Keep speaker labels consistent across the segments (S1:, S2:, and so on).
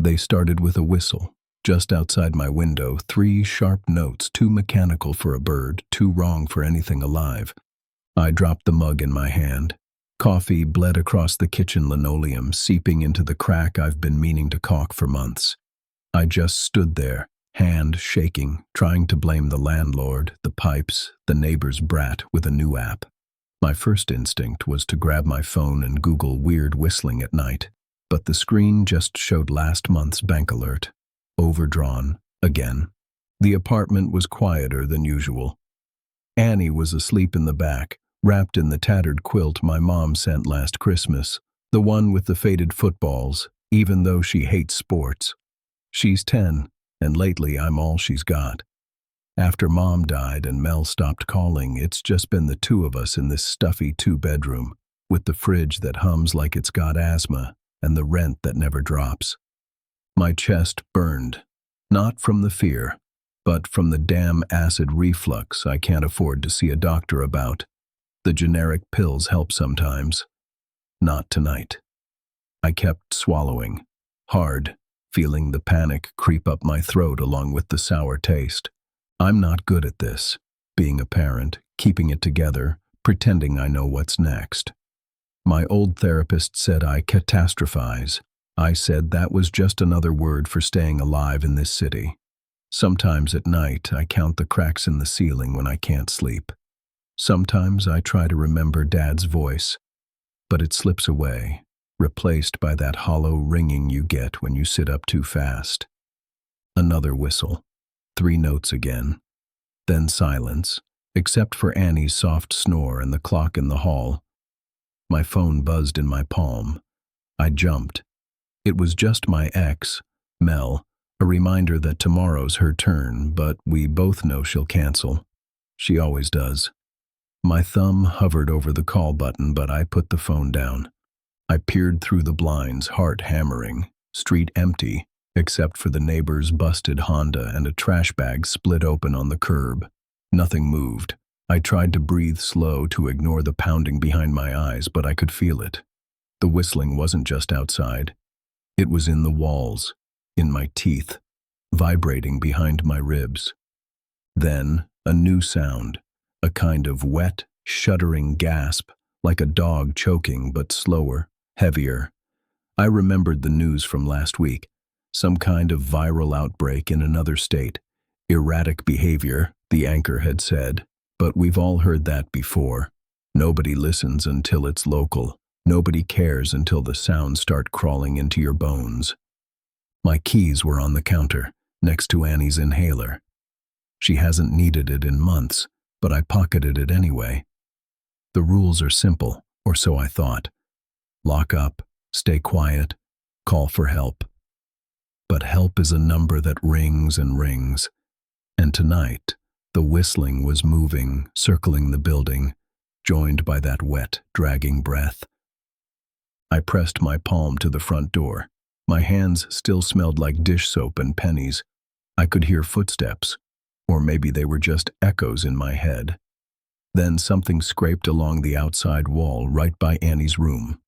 S1: They started with a whistle. Just outside my window, 3 sharp notes, too mechanical for a bird, too wrong for anything alive. I dropped the mug in my hand. Coffee bled across the kitchen linoleum, seeping into the crack I've been meaning to caulk for months. I just stood there, hand shaking, trying to blame the landlord, the pipes, the neighbor's brat with a new app. My first instinct was to grab my phone and Google weird whistling at night, but the screen just showed last month's bank alert. Overdrawn, again. The apartment was quieter than usual. Annie was asleep in the back, wrapped in the tattered quilt my mom sent last Christmas, the one with the faded footballs, even though she hates sports. She's 10, and lately I'm all she's got. After Mom died and Mel stopped calling, it's just been the 2 of us in this stuffy 2-bedroom, with the fridge that hums like it's got asthma and the rent that never drops. My chest burned, not from the fear, but from the damn acid reflux I can't afford to see a doctor about. The generic pills help sometimes. Not tonight. I kept swallowing, hard, feeling the panic creep up my throat along with the sour taste. I'm not good at this, being a parent, keeping it together, pretending I know what's next. My old therapist said I catastrophize. I said that was just another word for staying alive in this city. Sometimes at night I count the cracks in the ceiling when I can't sleep. Sometimes I try to remember Dad's voice, but it slips away, replaced by that hollow ringing you get when you sit up too fast. Another whistle. 3 notes again. Then silence, except for Annie's soft snore and the clock in the hall. My phone buzzed in my palm. I jumped. It was just my ex, Mel, a reminder that tomorrow's her turn, but we both know she'll cancel. She always does. My thumb hovered over the call button, but I put the phone down. I peered through the blinds, heart hammering, street empty, except for the neighbor's busted Honda and a trash bag split open on the curb. Nothing moved. I tried to breathe slow to ignore the pounding behind my eyes, but I could feel it. The whistling wasn't just outside. It was in the walls, in my teeth, vibrating behind my ribs. Then, a new sound. A kind of wet, shuddering gasp, like a dog choking, but slower, heavier. I remembered the news from last week. Some kind of viral outbreak in another state. Erratic behavior, the anchor had said. But we've all heard that before. Nobody listens until it's local. Nobody cares until the sounds start crawling into your bones. My keys were on the counter, next to Annie's inhaler. She hasn't needed it in months, but I pocketed it anyway. The rules are simple, or so I thought. Lock up, stay quiet, call for help. But help is a number that rings and rings. And tonight, the whistling was moving, circling the building, joined by that wet, dragging breath. I pressed my palm to the front door. My hands still smelled like dish soap and pennies. I could hear footsteps. Or maybe they were just echoes in my head. Then something scraped along the outside wall right by Annie's room.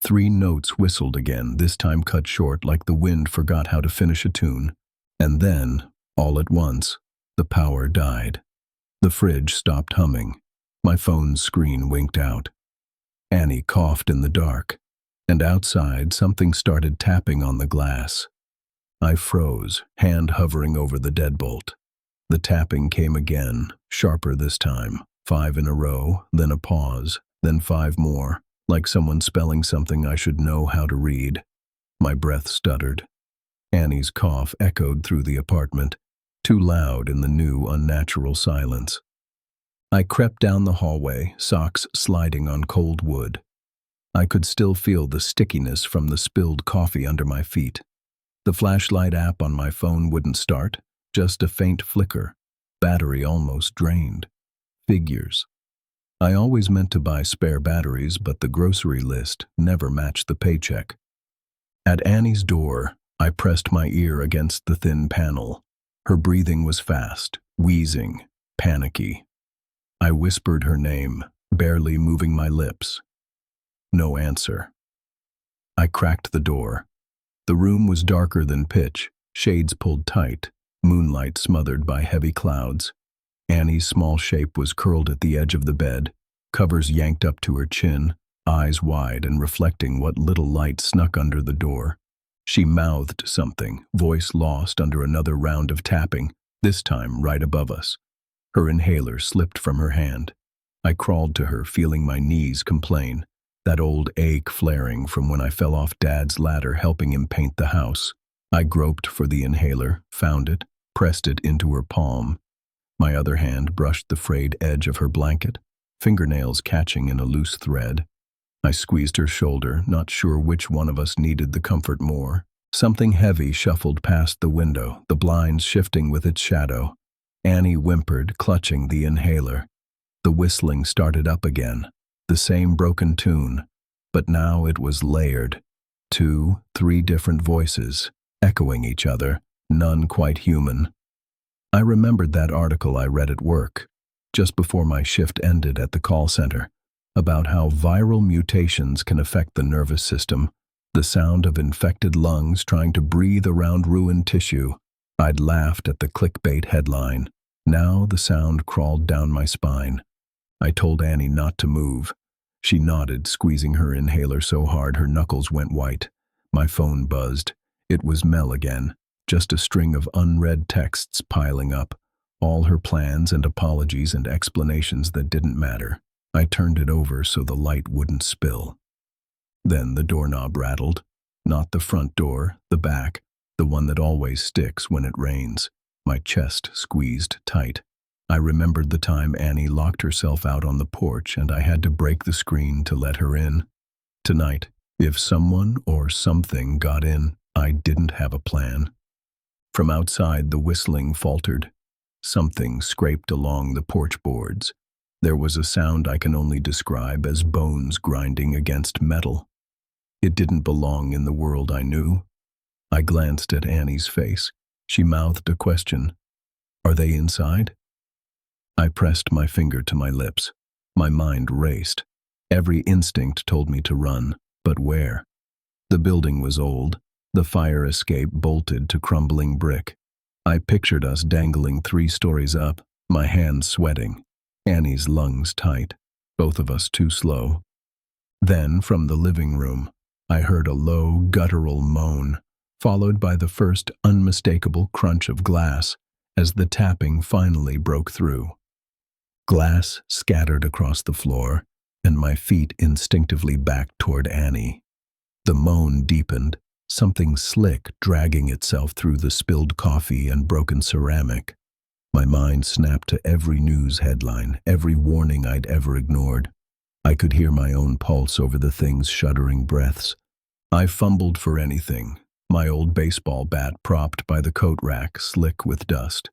S1: 3 notes whistled again, this time cut short like the wind forgot how to finish a tune. And then, all at once, the power died. The fridge stopped humming. My phone's screen winked out. Annie coughed in the dark, and outside something started tapping on the glass. I froze, hand hovering over the deadbolt. The tapping came again, sharper this time, 5 in a row, then a pause, then 5 more, like someone spelling something I should know how to read. My breath stuttered. Annie's cough echoed through the apartment, too loud in the new, unnatural silence. I crept down the hallway, socks sliding on cold wood. I could still feel the stickiness from the spilled coffee under my feet. The flashlight app on my phone wouldn't start. Just a faint flicker, battery almost drained. Figures. I always meant to buy spare batteries, but the grocery list never matched the paycheck. At Annie's door, I pressed my ear against the thin panel. Her breathing was fast, wheezing, panicky. I whispered her name, barely moving my lips. No answer. I cracked the door. The room was darker than pitch, shades pulled tight, moonlight smothered by heavy clouds. Annie's small shape was curled at the edge of the bed, covers yanked up to her chin, eyes wide and reflecting what little light snuck under the door. She mouthed something, voice lost under another round of tapping, this time right above us. Her inhaler slipped from her hand. I crawled to her, feeling my knees complain, that old ache flaring from when I fell off Dad's ladder helping him paint the house. I groped for the inhaler, found it, pressed it into her palm. My other hand brushed the frayed edge of her blanket, fingernails catching in a loose thread. I squeezed her shoulder, not sure which one of us needed the comfort more. Something heavy shuffled past the window, the blinds shifting with its shadow. Annie whimpered, clutching the inhaler. The whistling started up again, the same broken tune, but now it was layered. 2, 3 different voices, echoing each other, none quite human. I remembered that article I read at work, just before my shift ended at the call center, about how viral mutations can affect the nervous system, the sound of infected lungs trying to breathe around ruined tissue. I'd laughed at the clickbait headline. Now the sound crawled down my spine. I told Annie not to move. She nodded, squeezing her inhaler so hard her knuckles went white. My phone buzzed. It was Mel again, just a string of unread texts piling up, all her plans and apologies and explanations that didn't matter. I turned it over so the light wouldn't spill. Then the doorknob rattled. Not the front door, the back, the one that always sticks when it rains. My chest squeezed tight. I remembered the time Annie locked herself out on the porch and I had to break the screen to let her in. Tonight, if someone or something got in, I didn't have a plan. From outside, the whistling faltered. Something scraped along the porch boards. There was a sound I can only describe as bones grinding against metal. It didn't belong in the world I knew. I glanced at Annie's face. She mouthed a question. "Are they inside?" I pressed my finger to my lips. My mind raced. Every instinct told me to run, but where? The building was old, the fire escape bolted to crumbling brick. I pictured us dangling 3 stories up, my hands sweating, Annie's lungs tight, both of us too slow. Then, from the living room, I heard a low, guttural moan, followed by the first unmistakable crunch of glass as the tapping finally broke through. Glass scattered across the floor, and my feet instinctively backed toward Annie. The moan deepened, something slick dragging itself through the spilled coffee and broken ceramic. My mind snapped to every news headline, every warning I'd ever ignored. I could hear my own pulse over the thing's shuddering breaths. I fumbled for anything, my old baseball bat propped by the coat rack, slick with dust.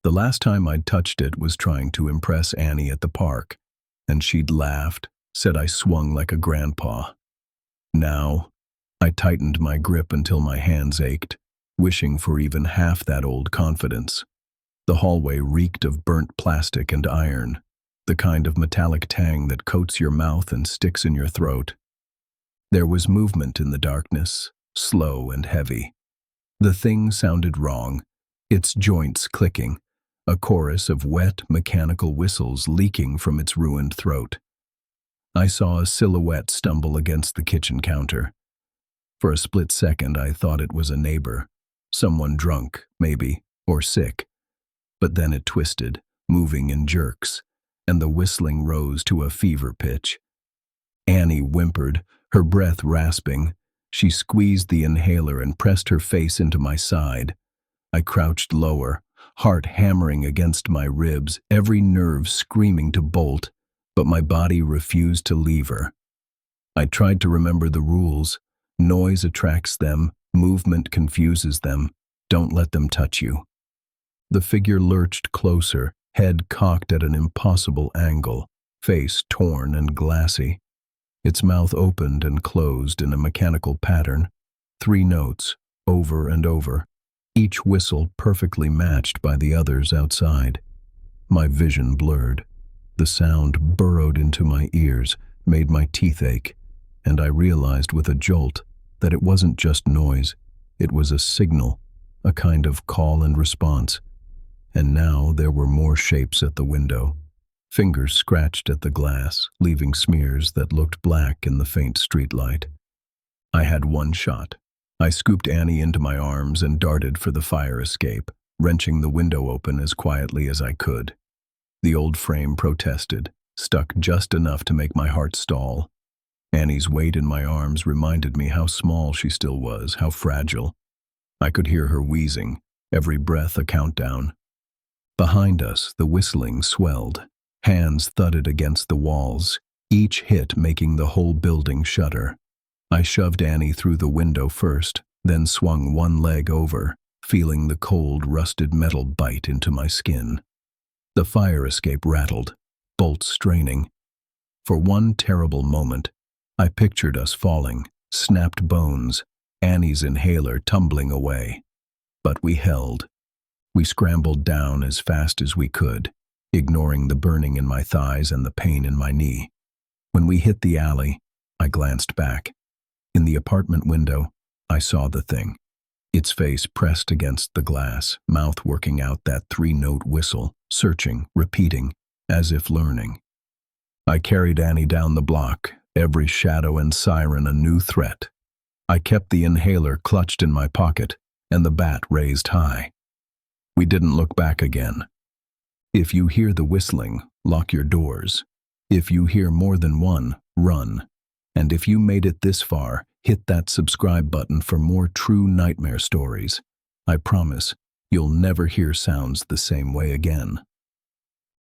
S1: The last time I'd touched it was trying to impress Annie at the park, and she'd laughed, said I swung like a grandpa. Now, I tightened my grip until my hands ached, wishing for even half that old confidence. The hallway reeked of burnt plastic and iron, the kind of metallic tang that coats your mouth and sticks in your throat. There was movement in the darkness, slow and heavy. The thing sounded wrong, its joints clicking, a chorus of wet, mechanical whistles leaking from its ruined throat. I saw a silhouette stumble against the kitchen counter. For a split second, I thought it was a neighbor, someone drunk, maybe, or sick. But then it twisted, moving in jerks, and the whistling rose to a fever pitch. Annie whimpered, her breath rasping. She squeezed the inhaler and pressed her face into my side. I crouched lower, heart hammering against my ribs, every nerve screaming to bolt, but my body refused to leave her. I tried to remember the rules. Noise attracts them, movement confuses them. Don't let them touch you. The figure lurched closer, head cocked at an impossible angle, face torn and glassy. Its mouth opened and closed in a mechanical pattern, 3 notes, over and over, each whistle perfectly matched by the others outside. My vision blurred. The sound burrowed into my ears, made my teeth ache, and I realized with a jolt that it wasn't just noise, It was a signal, a kind of call and response. And now there were more shapes at the window. Fingers scratched at the glass, leaving smears that looked black in the faint streetlight. I had one shot. I scooped Annie into my arms and darted for the fire escape, wrenching the window open as quietly as I could. The old frame protested, stuck just enough to make my heart stall. Annie's weight in my arms reminded me how small she still was, how fragile. I could hear her wheezing, every breath a countdown. Behind us, the whistling swelled. Hands thudded against the walls, each hit making the whole building shudder. I shoved Annie through the window first, then swung one leg over, feeling the cold, rusted metal bite into my skin. The fire escape rattled, bolts straining. For one terrible moment, I pictured us falling, snapped bones, Annie's inhaler tumbling away. But we held. We scrambled down as fast as we could, ignoring the burning in my thighs and the pain in my knee. When we hit the alley, I glanced back. In the apartment window, I saw the thing. Its face pressed against the glass, mouth working out that three-note whistle, searching, repeating, as if learning. I carried Annie down the block, every shadow and siren a new threat. I kept the inhaler clutched in my pocket and the bat raised high. We didn't look back again. If you hear the whistling, lock your doors. If you hear more than one, run. And if you made it this far, hit that subscribe button for more true nightmare stories. I promise, you'll never hear sounds the same way again.